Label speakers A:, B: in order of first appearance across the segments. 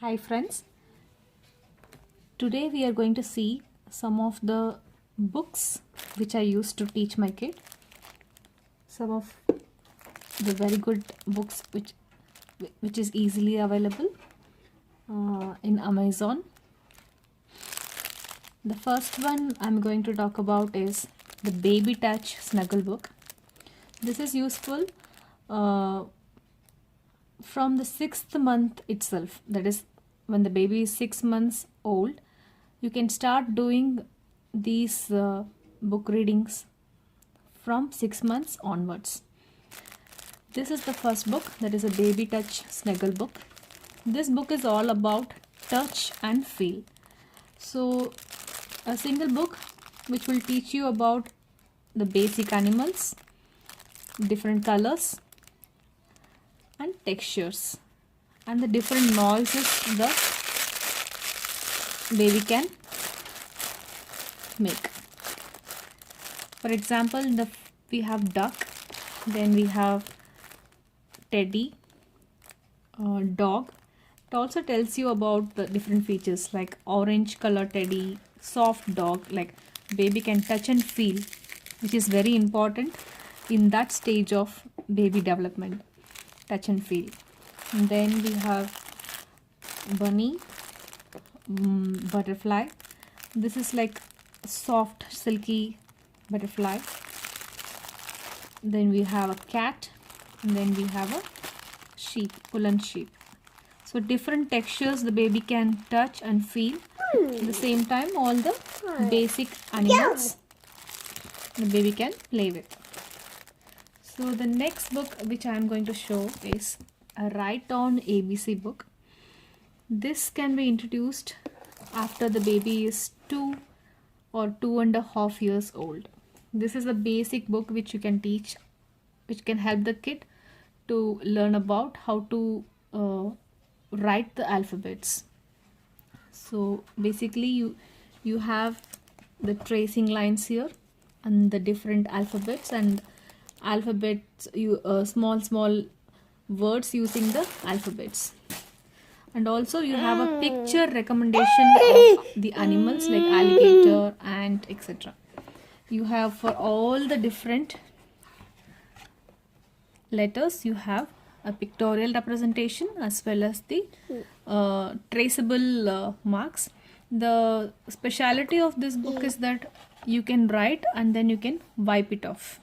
A: Hi friends, today we are going to see some of the books which I used to teach my kid. Some of the very good books which is easily available in Amazon. The first one I'm going to talk about is the Baby Touch Snuggle book. This is useful from the 6th month itself, that is when the baby is 6 months old. You can start doing these book readings from 6 months onwards. This is the first book, that is a Baby Touch Snuggle book. This book is all about touch and feel. So a single book which will teach you about the basic animals, different colors and textures, and the different noises the baby can make. For example, we have duck, then we have teddy, dog. It also tells you about the different features like orange color teddy, soft dog, like baby can touch and feel, which is very important in that stage of baby development. Touch and feel. And then we have bunny, butterfly. This is like soft silky butterfly. Then we have a cat, and then we have a sheep, woolen sheep. So different textures the baby can touch and feel. At the same time, all the basic animals the baby can play with. So the next book which I am going to show is a Write On ABC book. This can be introduced after the baby is 2 or 2.5 years old. This is a basic book which you can teach, which can help the kid to learn about how to write the alphabets. So basically you have the tracing lines here and the different alphabets and alphabets, small words using the alphabets, and also you have a picture recommendation of the animals like alligator, ant, etc. You have for all the different letters you have a pictorial representation as well as the traceable marks. The speciality of this book is that you can write and then you can wipe it off.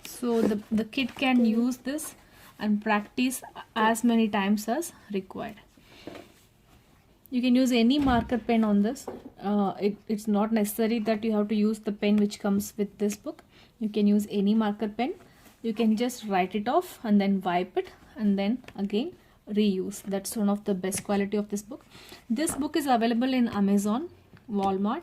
A: So the kid can use this and practice as many times as required. You can use any marker pen on this. It's not necessary that you have to use the pen which comes with this book. You can use any marker pen. You can just write it off and then wipe it and then again reuse. That's one of the best quality of this book. This book is available in Amazon, Walmart,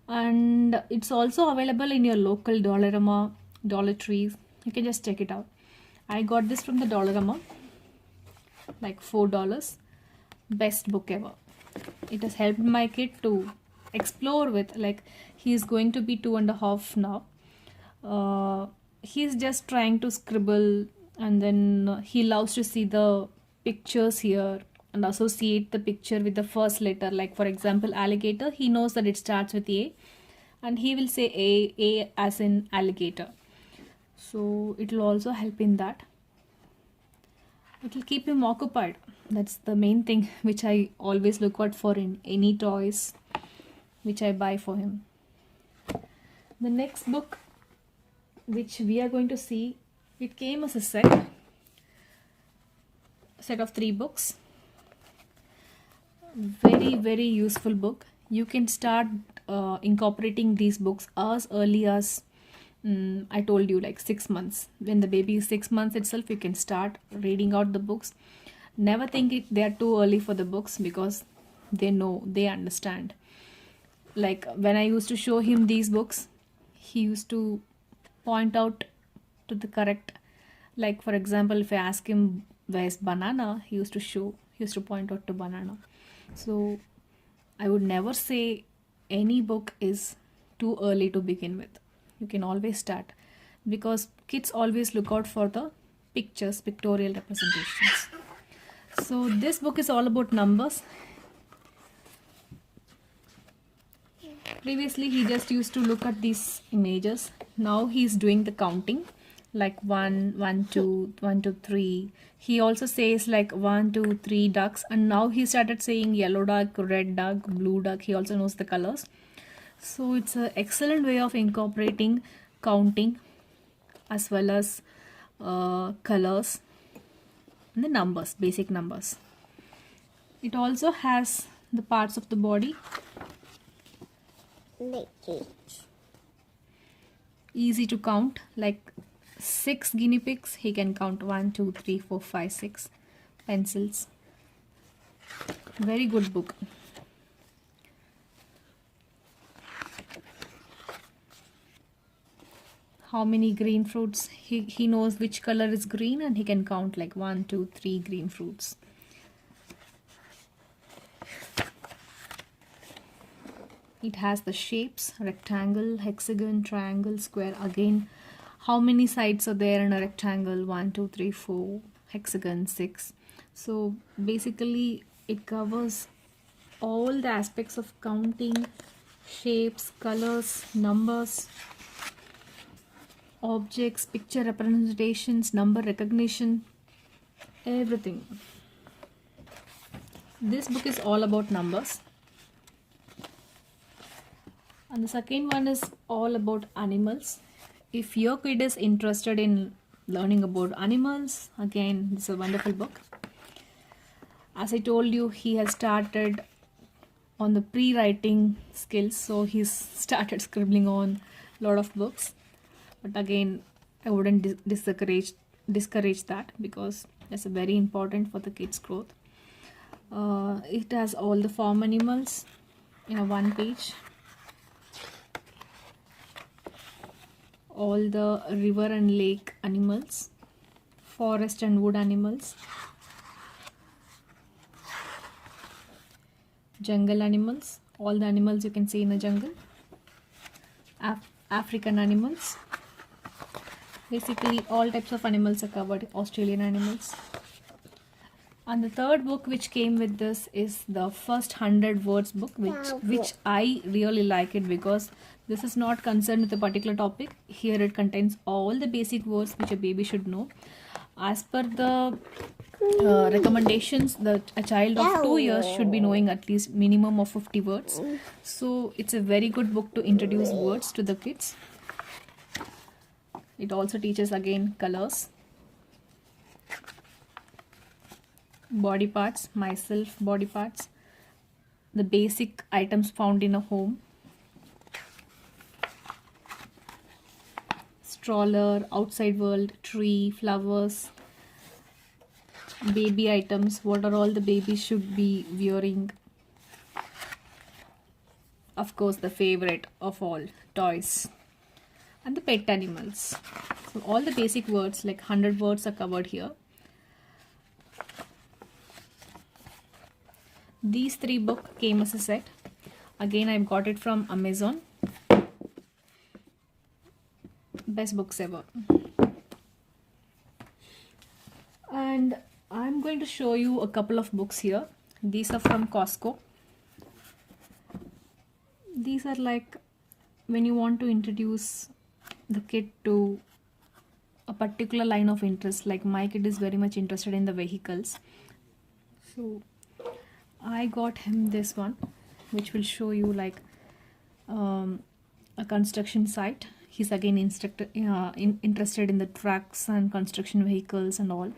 A: and it's also available in your local Dollarama, Dollar Trees. You can just check it out. I got this from the Dollarama, like $4. Best book ever. It has helped my kid to explore with, like, he's going to be 2.5 now. He's just trying to scribble, and then he loves to see the pictures here and associate the picture with the first letter. Like for example, alligator, he knows that it starts with A and he will say A as in alligator. So it will also help in that. It will keep him occupied. That's the main thing which I always look out for in any toys which I buy for him. The next book which we are going to see, it came as a set of 3 books. Very useful book. You can start incorporating these books as early as I told you, like 6 months. When the baby is 6 months itself, you can start reading out the books. Never think they are too early for the books, because they know, they understand. Like when I used to show him these books, he used to point out to the correct, like for example, if I ask him where's banana, he used to point out to banana. So I would never say any book is too early to begin with. You can always start, because kids always look out for the pictures, pictorial representations. So this book is all about numbers. Previously he just used to look at these images. Now he's doing the counting, like 1, 1, 2, 1, 2, 3. He also says like 1, 2, 3 ducks, and now he started saying yellow duck, red duck, blue duck. He also knows the colors. So it's an excellent way of incorporating counting as well as colors and the numbers, basic numbers. It also has the parts of the body. Easy to count, like 6 guinea pigs. He can count 1, 2, 3, 4, 5, 6 pencils. Very good book. How many green fruits? He knows which color is green, and he can count like 1, 2, 3 green fruits. It has the shapes: rectangle, hexagon, triangle, square. Again, how many sides are there in a rectangle? 1, 2, 3, 4. Hexagon, 6. So basically it covers all the aspects of counting, shapes, colors, numbers, objects, picture representations, number recognition, everything. This book is all about numbers. And the second one is all about animals. If your kid is interested in learning about animals, again, this is a wonderful book. As I told you, he has started on the pre-writing skills, so he's started scribbling on a lot of books. But again, I wouldn't discourage that, because that's very important for the kids' growth. It has all the farm animals in a one page. All the river and lake animals, forest and wood animals, jungle animals, all the animals you can see in the jungle, African animals, basically all types of animals are covered, Australian animals. And the third book which came with this is the first 100 words book, which I really like it, because this is not concerned with a particular topic. Here it contains all the basic words which a baby should know. As per the recommendations, that a child of 2 years should be knowing at least minimum of 50 words. So it's a very good book to introduce words to the kids. It also teaches again colors, body parts, myself, body parts, the basic items found in a home, stroller, outside world, tree, flowers, baby items, what are all the babies should be wearing. Of course, the favorite of all, toys, and the pet animals. So all the basic words, like 100 words, are covered here. These 3 books came as a set. Again, I've got it from Amazon. Best books ever. And I'm going to show you a couple of books here. These are from Costco. These are like when you want to introduce the kid to a particular line of interest. Like my kid is very much interested in the vehicles, so I got him this one, which will show you like a construction site. He's again interested in the trucks and construction vehicles and all.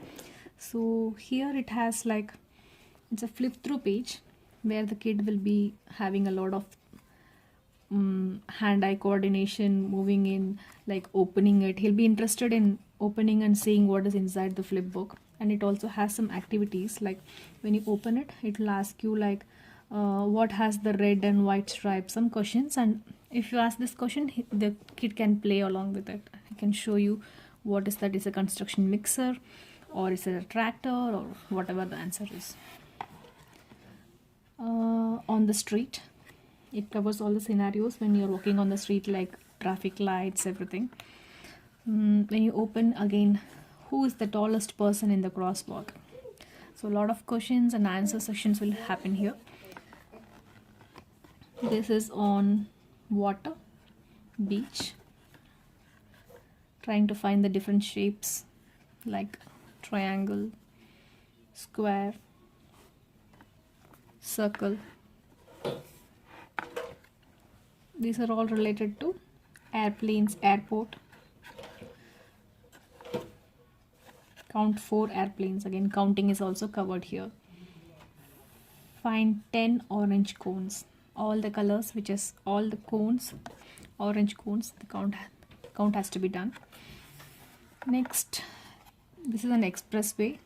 A: So here it has like, it's a flip through page where the kid will be having a lot of hand-eye coordination, moving in, like opening it. He'll be interested in opening and seeing what is inside the flip book. And it also has some activities, like when you open it, it will ask you like what has the red and white stripe, some questions, and if you ask this question, the kid can play along with it. I can show you what is that. Is a construction mixer, or is it a tractor, or whatever the answer is. On the street, it covers all the scenarios when you're walking on the street, like traffic lights, everything. When you open, again, who is the tallest person in the crosswalk? So a lot of questions and answer sessions will happen here. This is on water, beach, trying to find the different shapes like triangle, square, circle. These are all related to airplanes, airport. Count 4 airplanes. Again, counting is also covered here. Find 10 orange cones. All the colors, which is all the cones, orange cones, the count has to be done. Next, this is an expressway.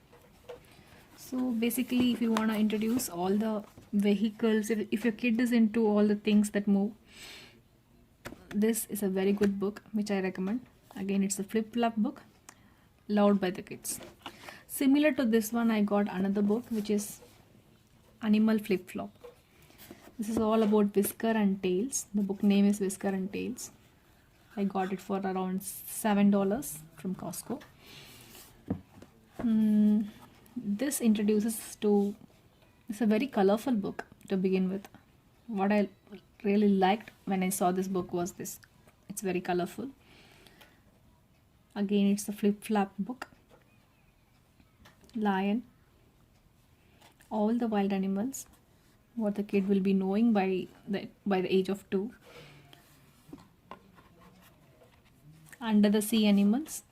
A: So basically, if you want to introduce all the vehicles, if your kid is into all the things that move, this is a very good book which I recommend. Again, it's a flip-flop book, loved by the kids. Similar to this one, I got another book which is Animal Flip-Flop. This is all about Whisker and Tails. The book name is Whisker and Tails. I got it for around $7 from Costco. This introduces to, it's a very colorful book to begin with. What I really liked when I saw this book was this. It's very colorful. Again, it's a flip-flop book. Lion. All the wild animals, what the kid will be knowing by the age of 2. Under the sea animals.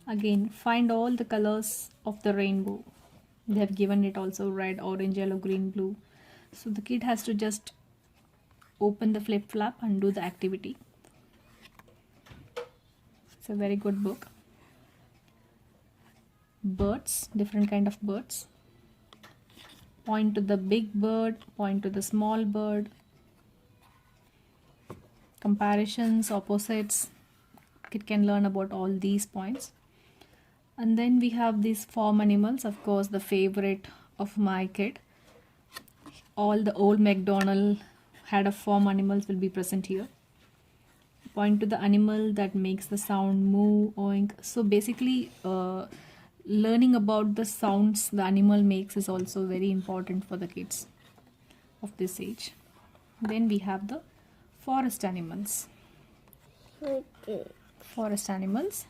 A: Again, find all the colors of the rainbow. They have given it also red, orange, yellow, green, blue. So the kid has to just open the flip-flap and do the activity. It's a very good book. Birds, different kind of birds. Point to the big bird, point to the small bird. Comparisons, opposites. Kid can learn about all these points. And then we have these farm animals, of course, the favorite of my kid. All the old MacDonald had of farm animals will be present here. Point to the animal that makes the sound moo, oink. So basically, learning about the sounds the animal makes is also very important for the kids of this age. Then we have the forest animals. Forest animals.